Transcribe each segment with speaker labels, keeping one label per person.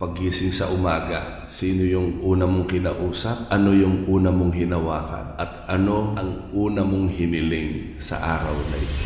Speaker 1: Paggising sa umaga, sino yung una mong kinausap? Ano yung una mong hinawakan? At ano ang una mong hiniling sa araw na ito?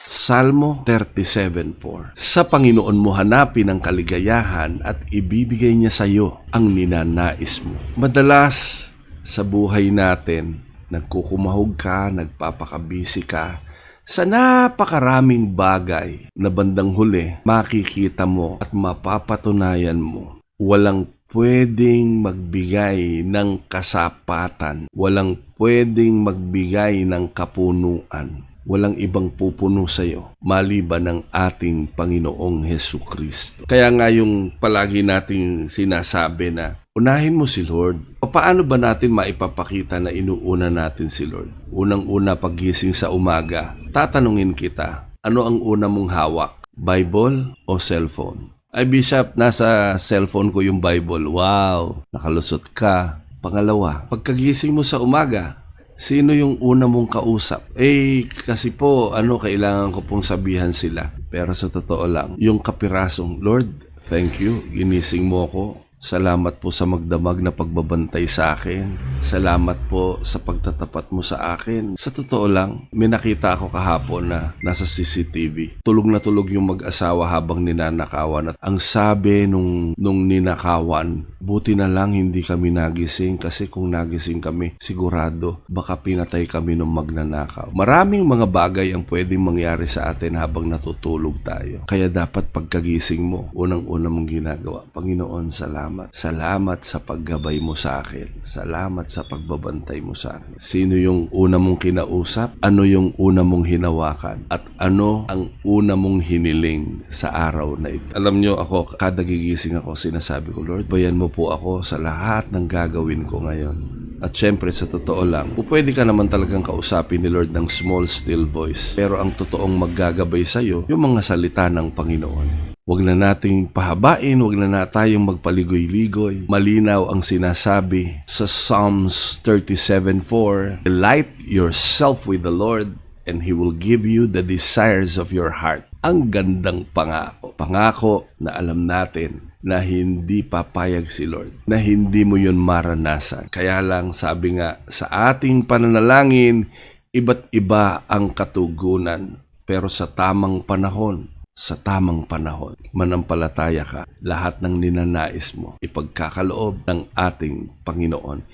Speaker 1: Salmo 37:4. Sa Panginoon mo hanapin ang kaligayahan at ibibigay niya sa iyo ang ninanais mo. Madalas sa buhay natin, nagkukumahog ka, nagpapakabisi ka sa napakaraming bagay na bandang huli makikita mo at mapapatunayan mo. Walang pwedeng magbigay ng kasapatan. Walang pwedeng magbigay ng kapunuan. Walang ibang pupuno sa iyo maliban ng ating Panginoong Hesukristo. Kaya nga yung palagi nating sinasabi na unahin mo si Lord. Paano ba natin maipapakita na inuuna natin si Lord? Unang-una paggising sa umaga, tatanungin kita, ano ang una mong hawak? Bible o cellphone? Ay Bishop, nasa cellphone ko yung Bible. Wow, nakalusot ka. Pangalawa, pagkagising mo sa umaga, sino yung una mong kausap? Kasi po, kailangan ko pong sabihan sila. Pero sa totoo lang, yung kapirasong, Lord, thank you, ginising mo ko. Salamat po sa magdamag na pagbabantay sa akin. Salamat po sa pagtatapat mo sa akin. Sa totoo lang, may nakita ako kahapon na nasa CCTV. Tulog na tulog yung mag-asawa habang ninanakawan. At ang sabi nung ninakawan, buti na lang hindi kami nagising kasi kung nagising kami, sigurado baka pinatay kami nung magnanakaw. Maraming mga bagay ang pwedeng mangyari sa atin habang natutulog tayo. Kaya dapat pagkagising mo, unang-una mong ginagawa, Panginoon, salamat. Salamat sa paggabay mo sa akin. Salamat sa pagbabantay mo sa akin. Sino yung una mong kinausap? Ano yung una mong hinawakan? At ano ang una mong hiniling sa araw na ito? Alam nyo ako, kada gigising ako, sinasabi ko, Lord, bayan mo po ako sa lahat ng gagawin ko ngayon. At syempre, sa totoo lang, pwede ka naman talagang kausapin ni Lord ng small, still voice. Pero ang totoong maggagabay sa'yo, yung mga salita ng Panginoon. Huwag na nating pahabain, huwag na tayong magpaligoy-ligoy. Malinaw ang sinasabi sa Psalms 37:4, delight yourself with the Lord, and He will give you the desires of your heart. Ang gandang pangako. Pangako na alam natin na hindi papayag si Lord, na hindi mo yun maranasan. Kaya lang sabi nga, sa ating pananalangin, iba't iba ang katugunan. Pero sa tamang panahon, manampalataya ka, lahat ng ninanais mo, ipagkakaloob ng ating Panginoon.